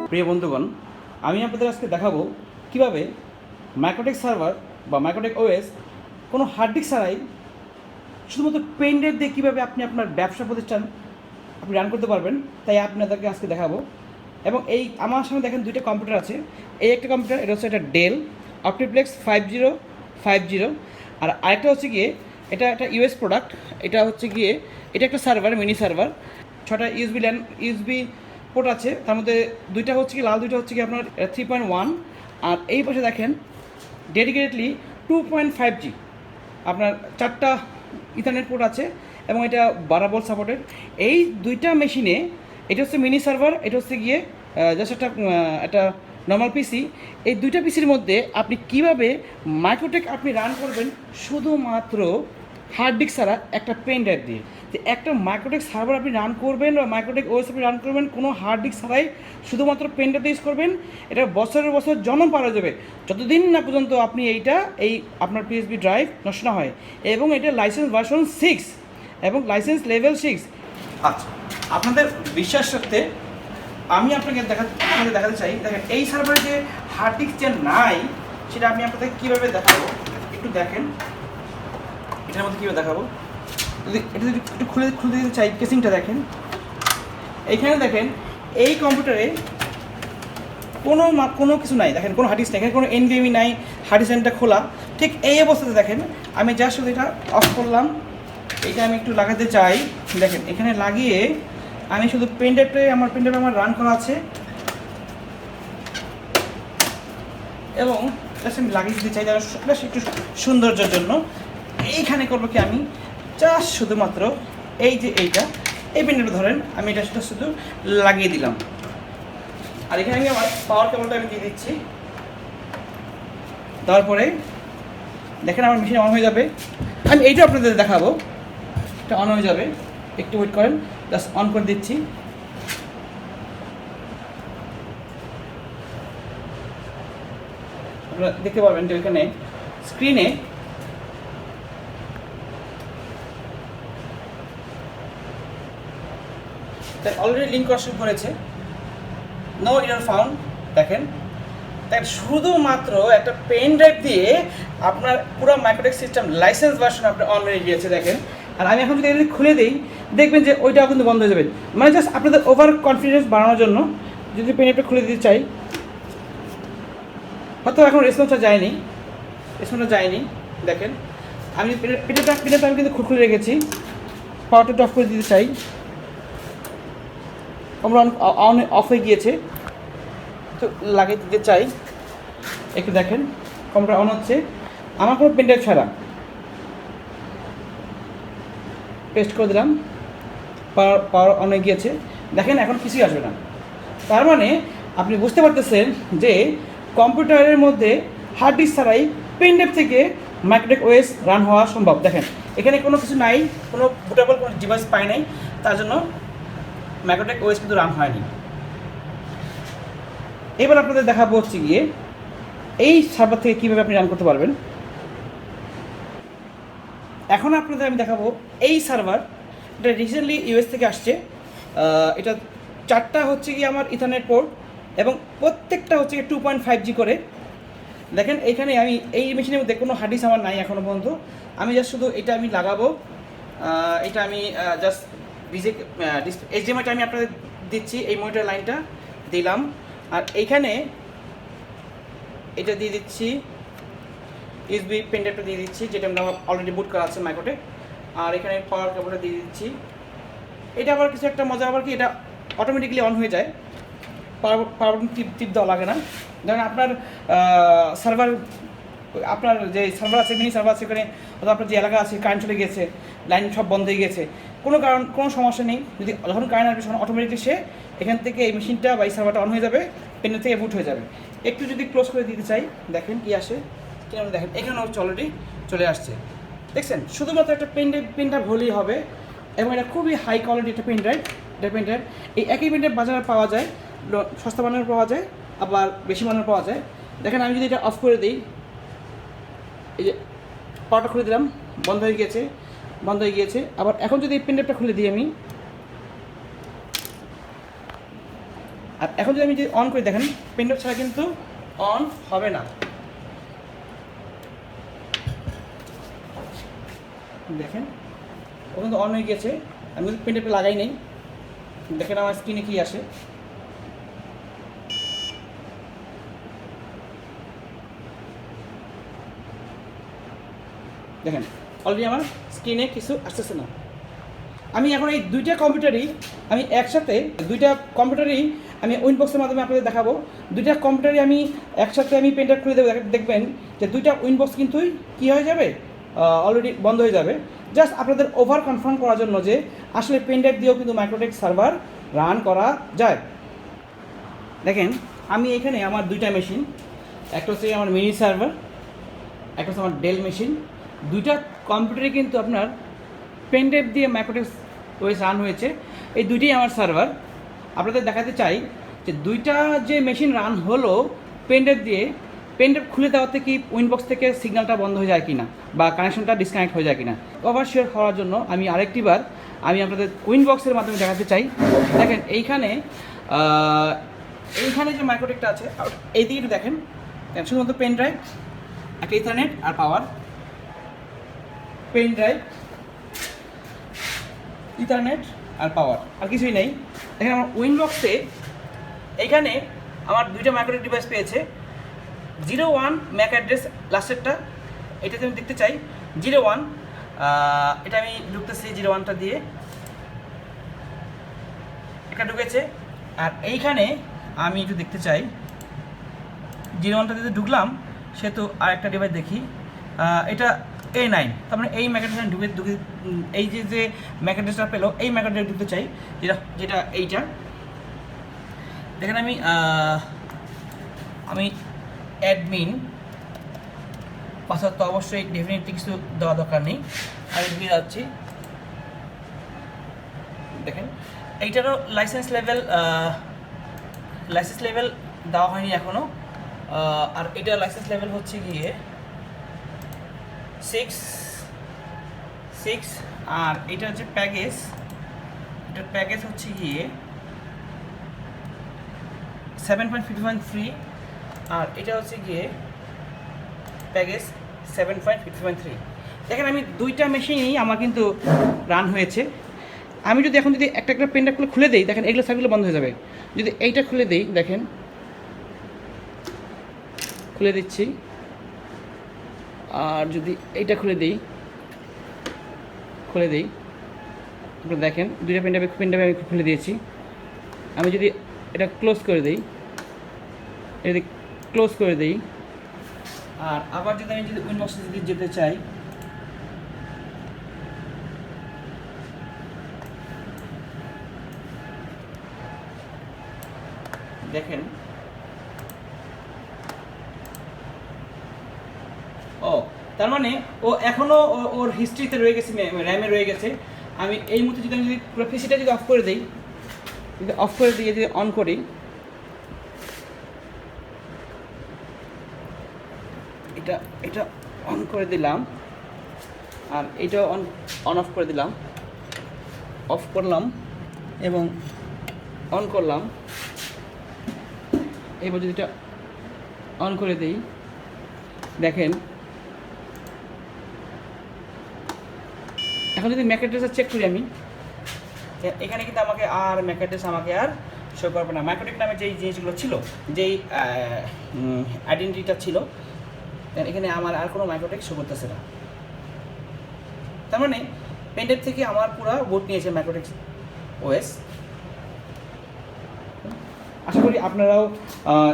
প্রিয় বন্ধুগণ, আমি আপনাদের আজকে দেখাবো কিভাবে মাইক্রোটেক সার্ভার বা মাইক্রোটেক ওএস কোনো হার্ড ডিস্ক ছাড়াই শুধুমাত্র পেন ড্রাইভ দিয়ে কীভাবে আপনি আপনার ব্যবসা প্রতিষ্ঠান আপনি রান করতে পারবেন, তাই আপনাদেরকে আজকে দেখাবো। এবং এই আমার সামনে দেখেন দুইটা কম্পিউটার আছে। এই একটা কম্পিউটার, এটা হচ্ছে একটা ডেল অপটিপ্লেক্স 5050, আর আরেকটা হচ্ছে গিয়ে এটা একটা ইউএস প্রোডাক্ট। এটা হচ্ছে গিয়ে এটা একটা সার্ভার, মিনি সার্ভার। 6টা ইউএসবি পোর্ট আছে, তার মধ্যে দুইটা হচ্ছে কি লাল, দুইটা হচ্ছে কি আপনার 3.1, আর এই পাশে দেখেন ডেডিকেটেডলি 2.5G আপনার 4টা ইথারনেট পোর্ট আছে এবং এটা 12 ভোল্ট সাপোর্টেড। এই দুইটা মেশিনে এটা হচ্ছে মিনি সার্ভার, এটা হচ্ছে গিয়ে জাস্ট একটা নর্মাল পিসি। এই দুইটা পিসির মধ্যে আপনি কিভাবে মাইক্রোটেক আপনি রান করবেন শুধুমাত্র হার্ড ডিস্ক ছাড়া একটা পেন ড্রাইভ দিয়ে। তো একটা মাইক্রোটেক সার্ভার আপনি রান করবেন বা মাইক্রোটেক ওএস আপনি রান করবেন কোনো হার্ড ডিস্ক ছাড়াই, শুধুমাত্র পেন ড্রাইভ ইউজ করবেন। এটা বছরের বছর জন্ম পাওয়া যাবে যতদিন না পর্যন্ত আপনি এই আপনার পিএসবি ড্রাইভ নষ্ট না হয়। এবং এটা লাইসেন্স ভার্সন 6 এবং লাইসেন্স লেভেল 6। আচ্ছা, আপনাদের বিশ্বাস সত্ত্বে আমি আপনাদের দেখাতে চাই। দেখেন এই সার্ভারে যে হার্ড ডিস্ক যে নাই সেটা আমি আপনাদের কীভাবে দেখাবো একটু দেখেন। এটার মধ্যে কীভাবে দেখাবো, এটা যদি একটু খুলে দিতে চাই, কেসিংটা দেখেন। এইখানে দেখেন এই কম্পিউটারে কোনো কিছু নাই, দেখেন কোনো হার্ড ডিস্ক নেই, এখানে কোনো এনভিএমই নাই, হার্ড ডিস্কটা খোলা। ঠিক এই অবস্থাতে দেখেন আমি জাস্ট শুধু এটা অফ করলাম। এটা আমি একটু লাগাতে চাই, দেখেন এখানে লাগিয়ে আমি শুধু পেন ড্রাইভটাই আমার রান করা আছে এবং জাস্ট আমি লাগিয়ে দিতে চাই যারা একটু সৌন্দর্যের জন্য। এইখানে করবো কি, আমি জাস্ট শুধুমাত্র এই পেন ড্রাইভটা ধরেন, আমি এটা শুধু লাগিয়ে দিলাম। আর এখানে আমি আমার পাওয়ার কেবলটা আমি দিয়ে দিচ্ছি। তারপরে দেখেন আমার মেশিন অন হয়ে যাবে। আমি এইটা আপনাদের দেখাবো, এটা অন হয়ে যাবে, একটু ওয়েট করেন, জাস্ট অন করে দিচ্ছি। আপনারা দেখতে পারবেন যে ওইখানে স্ক্রিনে অলরেডি লিঙ্ক করা শুরু করেছে, নো এরর ফাউন্ড। দেখেন তাই শুধুমাত্র একটা পেন ড্রাইভ দিয়ে আপনার পুরো মাইক্রোটেক সিস্টেম লাইসেন্স ভার্সন আপনার অন হয়ে গিয়েছে দেখেন। আর আমি এখন যদি খুলে দিই দেখবেন যে ওইটাও কিন্তু বন্ধ হয়ে যাবে। মানে জাস্ট আপনাদের ওভার কনফিডেন্স বাড়ানোর জন্য যদি পেন ড্রাইভটা খুলে দিতে চাই, হয়তো এখন রেসপন্সটা যায়নি, দেখেন আমি পেনটা আমি কিন্তু খুলে রেখেছি। পাওয়ারটা অফ করে দিতে চাই, আমরা অফ হয়ে গিয়েছে, তো লাগিয়ে দিতে চাই। একটু দেখেন কম্পিউটার অন হচ্ছে আমার কোনো পেন ড্রাইভ ছাড়া। পেস্ট করে দিলাম, পাওয়ার অন হয়ে গিয়েছে। দেখেন এখন কিছুই আসবে না। তার মানে আপনি বুঝতে পারতেছেন যে কম্পিউটারের মধ্যে হার্ড ডিস্ক ছাড়াই পেন ড্রাইভ থেকে মাইক্রোটেক ওএস রান হওয়া সম্ভব। দেখেন এখানে কোনো কিছু নাই, কোনো বুটেবল কোনো ডিভাইস পাই নাই, তার জন্য মাইক্রোটেক ওএস কিন্তু রান হয়নি। এবার আপনাদের দেখাবো হচ্ছে গিয়ে এই সার্ভার থেকে কীভাবে আপনি রান করতে পারবেন। এখন আপনাদের আমি দেখাবো এই সার্ভার, এটা রিসেন্টলি ইউএস থেকে আসছে। এটা 4টা হচ্ছে গিয়ে আমার ইথারনেট পোর্ট এবং প্রত্যেকটা হচ্ছে গিয়ে 2.5G করে। দেখেন এইখানে আমি এই মেশিনের মধ্যে কোনো হার্ড ডিস্ক আমার নাই এখনও পর্যন্ত। আমি জাস্ট শুধু এটা আমি লাগাবো, এটা আমি জাস্ট HDMIটা আমি আপনাদের দিচ্ছি, এই মনিটর লাইনটা দিলাম। আর এইখানে এটা দিয়ে দিচ্ছি, ইউএসবি পেন ড্রাইভটা দিয়ে দিচ্ছি, যেটা আমার অলরেডি বুট করা আছে মাইক্রোটেক। আর এখানে পাওয়ার কেবলটা দিয়ে দিচ্ছি। এটা আবার কিছু একটা মজা আবার কি, এটা অটোমেটিক্যালি অন হয়ে যায়, পাওয়ার টিপ দেওয়া লাগে না। ধরেন আপনার সার্ভার, আপনার যে সার্ভার আছে, মিনি সার্ভার আছে, ওখানে অথবা আপনার যে এলাকা আছে কারেন্ট চলে গিয়েছে, লাইন সব বন্ধ হয়ে গেছে, কোনো সমস্যা নেই। যদি যখন কারেন্ট আসবে তখন অটোমেটিকলি সে এখান থেকে এই মেশিনটা বা এই সার্ভারটা অন হয়ে যাবে, পেনের থেকে বুট হয়ে যাবে। একটু যদি ক্লোজ করে দিতে চাই, দেখেন কি আসে, কেন দেখেন এখানে হচ্ছে অলরেডি চলে আসছে। দেখছেন শুধুমাত্র একটা পেন ড্রাইভ হলেই হবে এবং এটা খুবই হাই কোয়ালিটি একটা পেন ড্রাইভ। এই একই পেন ড্রাইভ বাজারে পাওয়া যায়, সস্তা মানের পাওয়া যায়, আবার বেশি মানের পাওয়া যায়। দেখেন আমি যদি এটা অফ করে দিই, এই যে পাওয়ারটা খুলে দিলাম, বন্ধ হয়ে গিয়েছে। আবার এখন যদি এই পেন ড্রাইভটা খুলে দিই আমি, আর এখন যদি আমি যদি অন করে দেখেন পেন ড্রাইভ ছাড়া কিন্তু অন হবে না। দেখেন ও কিন্তু অন হয়ে গেছে, আমি কিন্তু পেন ড্রাইভটা লাগাই নেই। দেখেন আমার স্ক্রিনে কি আসে, দেখেন অলরেডি আমার স্ক্রিনে কিছু আসতেছে না। আমি এখন এই দুইটা কম্পিউটারই আমি একসাথে আমি উইনবক্সের মাধ্যমে আপনাদের দেখাবো। দুইটা কম্পিউটারই আমি একসাথে আমি পেন ড্রাইভ খুলে দেবো, দেখবেন যে দুইটা উইনবক্স কিন্তু কী হয়ে যাবে, অলরেডি বন্ধ হয়ে যাবে। জাস্ট আপনাদের ওভার কনফার্ম করার জন্য যে আসলে পেন ড্রাইভ দিয়েও কিন্তু মাইক্রোটেক সার্ভার রান করা যায়। দেখেন আমি এখানে আমার দুইটা মেশিন, একটা হচ্ছে আমার মিনি সার্ভার, একটা হচ্ছে আমার ডেল মেশিন, দুইটা কম্পিউটারে কিন্তু আপনার পেন ড্রাইভ দিয়ে মাইক্রোটেক ওএস রান হয়েছে। এই দুইটাই আমার সার্ভার। আপনাদের দেখাতে চাই যে দুইটা যে মেশিন রান হলো পেন ড্রাইভ দিয়ে, পেন ড্রাইভ খুলে দেওয়াতে কি উইনবক্স থেকে সিগন্যালটা বন্ধ হয়ে যায় কি না বা কানেকশনটা ডিসকানেক্ট হয়ে যায় কি না, ওভার শেয়ার হওয়ার জন্য আমি আরেকটিবার আমি আপনাদের উইনবক্সের মাধ্যমে দেখাতে চাই। দেখেন এইখানে যে মাইক্রোটেকটা আছে এই দিকে একটু দেখেন, শুধুমাত্র পেন ড্রাইভ, একটা ইথারনেট আর পাওয়ার, পেন ড্রাইভ, ইথারনেট আর পাওয়ার, আর কিছুই নেই। দেখেন আমার উইনবক্সে এইখানে আমার দুইটা মাইক্রোটেক ডিভাইস পেয়েছে। 01 ম্যাক অ্যাড্রেস লাস্টেরটা, এটাতে আমি দেখতে চাই 01, এটা আমি ঢুকতেছি 01টা দিয়ে, এটা ঢুকেছে। আর এইখানে আমি একটু দেখতে চাই 01টা দিয়ে ঢুকলাম, সেহেতু আর একটা ডিভাইস দেখি, এটা A9, তার মানে এই ম্যাক অ্যাড্রেসটা ঢুকে এই যে ম্যাক অ্যাড্রেসটা পেলো এই ম্যাক অ্যাড্রেস ঢুকতে চাই, যেটা এইটা। দেখেন আমি অ্যাডমিন পাসওয়ার্ড তো অবশ্যই ডেফিনেটলি কিছু দেওয়া দরকার নেই, আমি ঢুকে যাচ্ছি। দেখেন এইটারও লাইসেন্স লেভেল দেওয়া হয়নি এখনও, আর এটা লাইসেন্স লেভেল হচ্ছে গিয়ে 6, আর এটা হচ্ছে প্যাকেজ, এটার প্যাকেজ হচ্ছে গিয়ে 7.51 আর এটা হচ্ছে গিয়ে প্যাকেজ 7.51. দেখেন আমি দুইটা মেশিনই আমার কিন্তু রান হয়েছে। আমি যদি এখন একটা পেন ড্রাইভ খুলে দিই, দেখেন এগুলো সার্কিটগুলো বন্ধ হয়ে যাবে। যদি এইটা খুলে দিই, দেখেন খুলে দিচ্ছি, আর যদি এইটা খুলে দিই আপনারা দেখেন দুইটা পেন ড্রাইভ আমি খুলে দিয়েছি। আমি যদি এটা ক্লোজ করে দিই, আর আবার যদি আমি উইনবক্সে যদি যেতে চাই, দেখেন তার মানে ও এখনও ওর হিস্ট্রিতে রয়ে গেছে, র্যামে রয়ে গেছে। আমি এই মুহূর্তে যদি পুরো পিসিটা যদি অফ করে দিই, যদি অন করি, এটা অন করে দিলাম, আর এইটাও অন অফ করে দিলাম, অফ করলাম এবং অন করলাম। এবার যদি এটা অন করে দিই, দেখেন এখন যদি ম্যাক অ্যাড্রেসটা চেক করি আমি, এখানে কিন্তু আমাকে আর ম্যাক অ্যাড্রেস আর শো করবে না। মাইক্রোটেক নামে যেই জিনিসগুলো ছিল, যেই আইডেন্টিটিটা ছিল, এখানে আমার আর কোনো মাইক্রোটেক শো করতেছে না। তার মানে পেনড্রাইভ থেকে আমার পুরো বুট নিয়েছে মাইক্রোটেক ওএস। আশা করি আপনারাও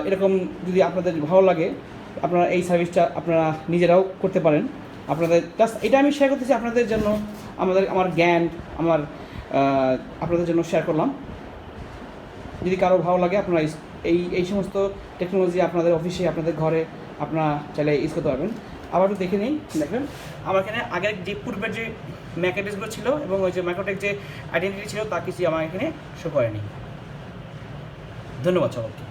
এরকম যদি আপনাদের ভালো লাগে, আপনারা এই সার্ভিসটা আপনারা নিজেরাও করতে পারেন। আপনাদের জাস্ট এটা আমি শেয়ার করতেছি আপনাদের জন্য, আমার জ্ঞান আপনাদের জন্য শেয়ার করলাম। যদি কারো ভালো লাগে আপনারা এই সমস্ত টেকনোলজি আপনাদের অফিসে, আপনাদের ঘরে আপনারা চাইলে ইউজ করতে পারবেন। আবার একটু দেখে নিই, দেখবেন আমার এখানে আগের যে পূর্বের যে ম্যাক অ্যাড্রেসগুলো ছিল এবং ওই যে মাইক্রোটেক যে আইডেন্টিটি ছিল তা কিছু আমার এখানে শো করেনি। ধন্যবাদ সবাইকে।